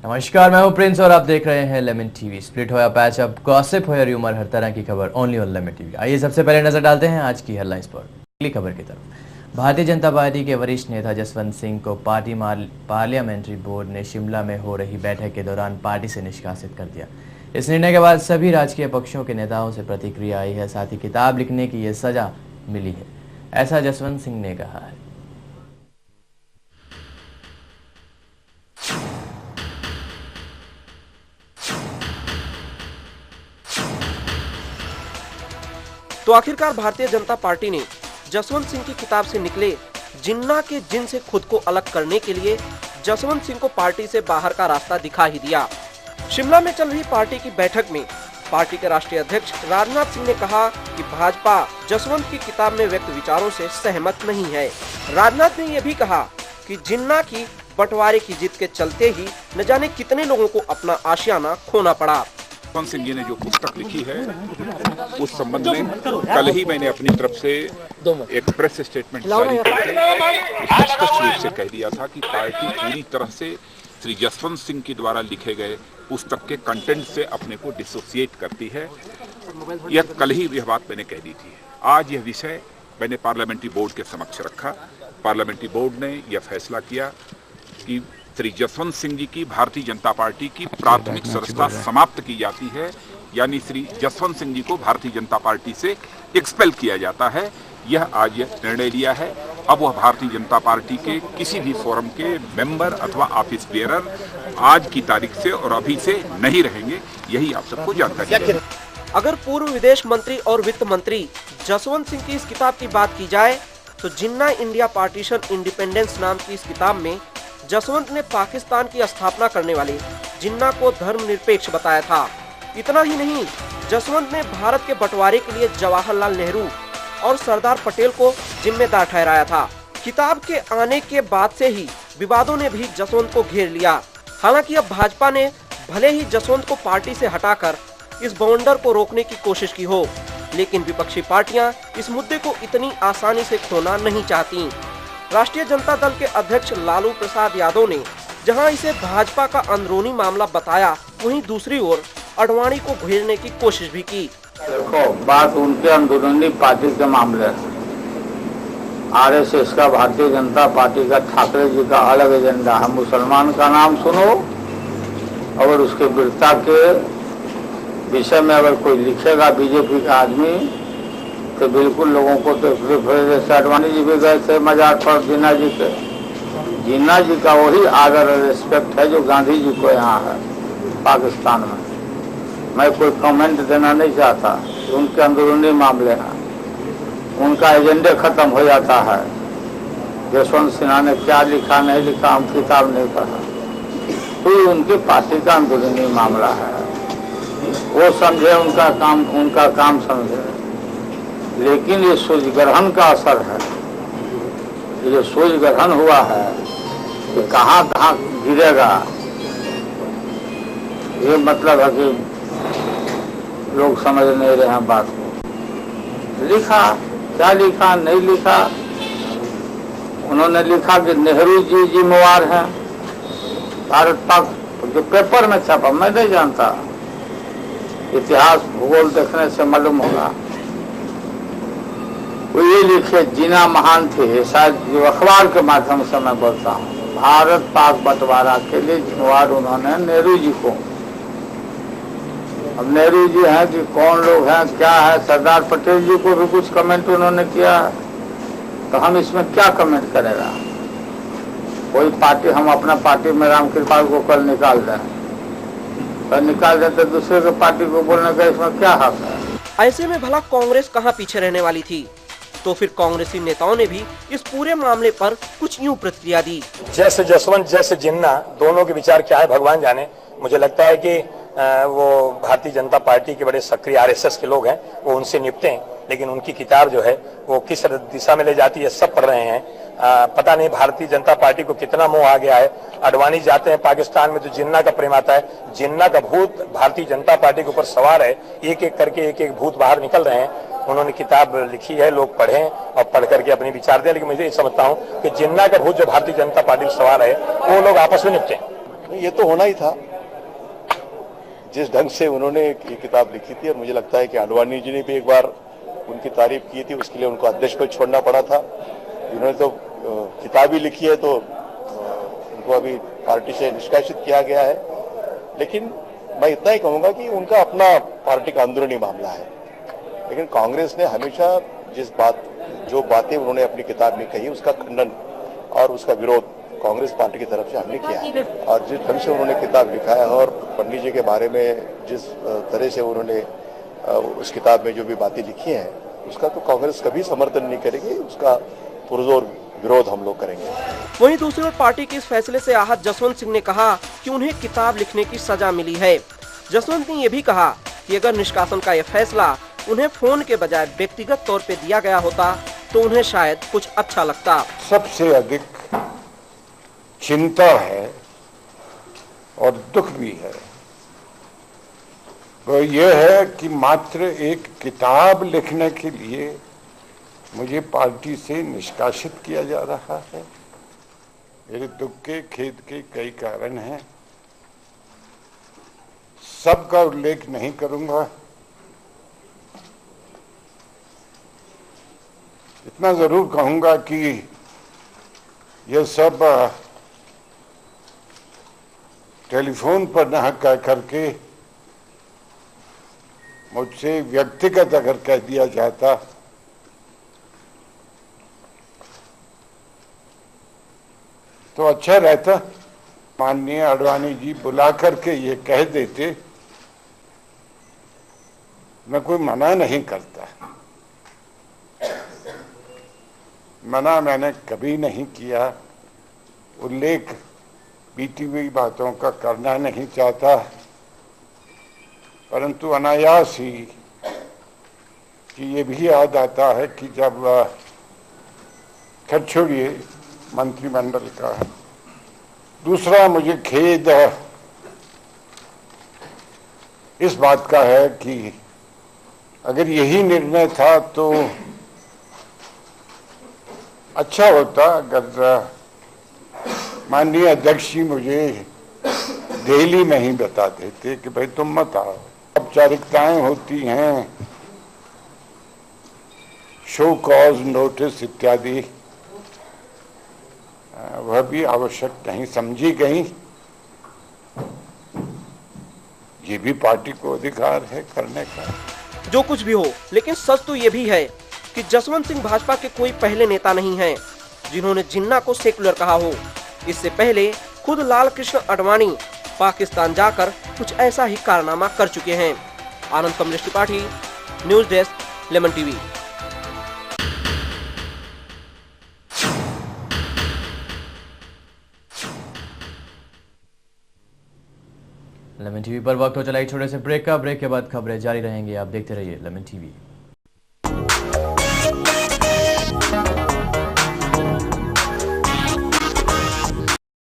नमस्कार, मैं हूं प्रिंस और आप देख रहे हैं लेमन टीवी। स्प्लिट हो या पैच अप, गॉसिप हो या र्यूमर, हर तरह की खबर ओनली ऑन लेमन टीवी। आइए सबसे पहले नजर डालते हैं आज की हेडलाइंस पर। अगली खबर की तरफ। भारतीय जनता पार्टी के वरिष्ठ नेता जसवंत सिंह को पार्लियामेंट्री बोर्ड ने शिमला में हो रही बैठक के दौरान पार्टी से निष्कासित कर दिया। इस निर्णय के बाद सभी राजकीय पक्षों के नेताओं से प्रतिक्रिया आई है। साथ ही किताब लिखने की यह सजा मिली है, ऐसा जसवंत सिंह ने कहा है। तो आखिरकार भारतीय जनता पार्टी ने जसवंत सिंह की किताब से निकले जिन्ना के जिन से खुद को अलग करने के लिए जसवंत सिंह को पार्टी से बाहर का रास्ता दिखा ही दिया। शिमला में चल रही पार्टी की बैठक में पार्टी के राष्ट्रीय अध्यक्ष राजनाथ सिंह ने कहा कि भाजपा जसवंत की किताब में व्यक्त विचारों से सहमत नहीं है। राजनाथ ने यह भी कहा कि जिन्ना की बंटवारे की जिद के चलते ही न जाने कितने लोगों को अपना आशियाना खोना पड़ा। जसवंत सिंह जी ने जो पुस्तक लिखी है उस संबंध में कल ही मैंने अपनी तरफ से एक प्रेस स्टेटमेंट जारी करके स्पष्ट रूप से कह दिया था कि पार्टी पूरी तरह से श्री जसवंत सिंह के द्वारा लिखे गए पुस्तक के कंटेंट से अपने को डिसोसिएट करती है। यह कल ही यह बात मैंने कह दी थी। आज यह विषय मैंने पार्लियामेंट्री बोर्ड के समक्ष रखा। पार्लियामेंट्री बोर्ड ने यह फैसला किया कि श्री जसवंत सिंह जी की भारतीय जनता पार्टी की प्राथमिक सदस्यता समाप्त की जाती है, यानी श्री जसवंत सिंह जी को भारतीय जनता पार्टी से एक्सपेल किया जाता है। यह आज यह निर्णय लिया है। अब वह भारतीय जनता पार्टी के किसी भी फोरम के मेंबर अथवा ऑफिस बेयरर आज की तारीख से और अभी से नहीं रहेंगे। यही आप सबको जानकारी है। अगर पूर्व विदेश मंत्री और वित्त मंत्री जसवंत सिंह की इस किताब की बात की जाए तो जिन्ना इंडिया पार्टीशन इंडिपेंडेंस नाम की इस किताब में जसवंत ने पाकिस्तान की स्थापना करने वाले जिन्ना को धर्मनिरपेक्ष बताया था। इतना ही नहीं, जसवंत ने भारत के बंटवारे के लिए जवाहरलाल नेहरू और सरदार पटेल को जिम्मेदार ठहराया था। किताब के आने के बाद से ही विवादों ने भी जसवंत को घेर लिया। हालांकि अब भाजपा ने भले ही जसवंत को पार्टी से हटाकर इस बवंडर को रोकने की कोशिश की हो, लेकिन विपक्षी पार्टियां इस मुद्दे को इतनी आसानी से खोना नहीं चाहती। राष्ट्रीय जनता दल के अध्यक्ष लालू प्रसाद यादव ने जहां इसे भाजपा का अंदरूनी मामला बताया, वहीं दूसरी ओर आडवाणी को घेरने की कोशिश भी की। देखो, बात उनके अंदरूनी पार्टी के मामले है। आरएसएस का, भारतीय जनता पार्टी का, ठाकरे जी का अलग एजेंडा है। मुसलमान का नाम सुनो, अगर उसके वीरता के विषय में अगर कोई लिखेगा बीजेपी का आदमी तो बिल्कुल लोगों को तकलीफ है। जैसे आडवाणी जी भी गए थे मजार पर जिन्ना जी के। जिन्ना जी का वही आदर और रिस्पेक्ट है जो गांधी जी को यहाँ है पाकिस्तान में। मैं कोई कमेंट देना नहीं चाहता, उनके अंदरूनी मामले हैं, उनका एजेंडे खत्म हो जाता है। जसवंत सिन्हा ने क्या लिखा नहीं लिखा हम किताब नहीं पढ़ा, तो ये उनकी पार्टी का अंदरूनी मामला है। वो समझे, उनका काम समझे, लेकिन ये सूझ ग्रहण का असर है। ये जो सूझ ग्रहण हुआ है ये कहाँ कहाँ गिरेगा, ये मतलब है कि लोग समझ नहीं रहे हैं बात को। लिखा क्या लिखा नहीं लिखा, उन्होंने लिखा कि नेहरू जी जिम्मेवार हैं। भारत पाक जो पेपर में छपा, मैं नहीं जानता, इतिहास भूगोल देखने से मालूम होगा। वो ये लिखे जिन्ना महान थे, शायद जो अखबार के माध्यम से मैं बोलता हूँ। भारत पाक बंटवारा के लिए जिम्मेवार उन्होंने नेहरू जी को। अब नेहरू जी हैं कि कौन लोग हैं क्या है, सरदार पटेल जी को भी कुछ कमेंट उन्होंने किया, तो हम इसमें क्या कमेंट करेगा। कोई पार्टी, हम अपना पार्टी में रामकृपाल को कल निकाल दें, तो निकाल दें तो दूसरे के पार्टी को बोलने का इसमें क्या हक है। ऐसे में भला कांग्रेस कहां पीछे रहने वाली थी। तो फिर कांग्रेसी नेताओं ने भी इस पूरे मामले पर कुछ यूं प्रतिक्रिया दी। जैसे जसवंत जैसे जिन्ना, दोनों के विचार क्या है भगवान जाने। मुझे लगता है कि वो भारतीय जनता पार्टी के बड़े सक्रिय आरएसएस के लोग हैं, वो उनसे निपटें, लेकिन उनकी किताब जो है वो किस दिशा में ले जाती है सब पढ़ रहे हैं। पता नहीं भारतीय जनता पार्टी को कितना मोह आ गया है। आडवाणी जाते हैं पाकिस्तान में तो जिन्ना का प्रेम आता है। जिन्ना का भूत भारतीय जनता पार्टी के ऊपर सवार है। एक एक करके एक एक भूत बाहर निकल रहे हैं। उन्होंने किताब लिखी है, लोग पढ़ें और पढ़ करके अपने विचार दें, लेकिन मुझे ये समझता हूँ कि जिन्ना का भूत जो भारतीय जनता पार्टी पर सवार है वो लोग आपस में निपटें। ये तो होना ही था। जिस ढंग से उन्होंने ये किताब लिखी थी, और मुझे लगता है कि आडवाणी जी ने भी एक बार उनकी तारीफ की थी, उसके लिए उनको अध्यक्ष को छोड़ना पड़ा था। उन्होंने तो किताब ही लिखी है, तो उनको अभी पार्टी से निष्कासित किया गया है। लेकिन मैं इतना ही कहूंगा कि उनका अपना पार्टी का अंदरूनी मामला है। लेकिन कांग्रेस ने हमेशा जो बातें उन्होंने अपनी किताब में कही, उसका खंडन और उसका विरोध कांग्रेस पार्टी की तरफ से हमने किया है। और जिस ढंग से उन्होंने किताब लिखा है और पंडित जी के बारे में जिस तरह से उन्होंने उस किताब में जो भी बातें लिखी हैं, उसका तो कांग्रेस कभी समर्थन नहीं करेगी, उसका पुरजोर विरोध हम लोग करेंगे। वहीं दूसरी ओर पार्टी के इस फैसले से आहत जसवंत सिंह ने कहा कि उन्हें किताब लिखने की सजा मिली है। जसवंत ने ये भी कहा कि अगर निष्कासन का यह फैसला उन्हें फोन के बजाय व्यक्तिगत तौर पे दिया गया होता तो उन्हें शायद कुछ अच्छा लगता। सबसे अधिक चिंता है और दुख भी है, वो ये है कि मात्र एक किताब लिखने के लिए मुझे पार्टी से निष्कासित किया जा रहा है। मेरे दुख के खेद के कई कारण हैं, सबका उल्लेख नहीं करूंगा। इतना जरूर कहूंगा कि यह सब टेलीफोन पर न कह करके मुझसे व्यक्तिगत अगर कह दिया जाता तो अच्छा रहता। माननीय आडवाणी जी बुला करके ये कह देते, मैं कोई मना नहीं करता, मना मैंने कभी नहीं किया, उल्लेख बीती हुई बातों का करना नहीं चाहता, परंतु अनायास ही कि ये भी याद आता है कि जब खैर छोड़िए मंत्रिमंडल का। दूसरा मुझे खेद इस बात का है कि अगर यही निर्णय था तो अच्छा होता अगर माननीय अध्यक्ष जी मुझे दिल्ली में ही बता देते कि भाई तुम मत आओ। औपचारिकताएं होती हैं, शो कॉज नोटिस इत्यादि, वह भी आवश्यक नहीं समझी गई। ये भी पार्टी को अधिकार है करने का। जो कुछ भी हो, लेकिन सच तो ये भी है कि जसवंत सिंह भाजपा के कोई पहले नेता नहीं हैं जिन्होंने जिन्ना को सेकुलर कहा हो। इससे पहले खुद लाल कृष्ण आडवाणी पाकिस्तान जाकर कुछ ऐसा ही कारनामा कर चुके हैं। Anand Kamlesh Tripathi, news desk, Lemon TV. Lemon TV पर वक्त हो चला एक छोटे से ब्रेक का। ब्रेक के बाद खबरें जारी रहेंगी, आप देखते रहिए लेमन टीवी।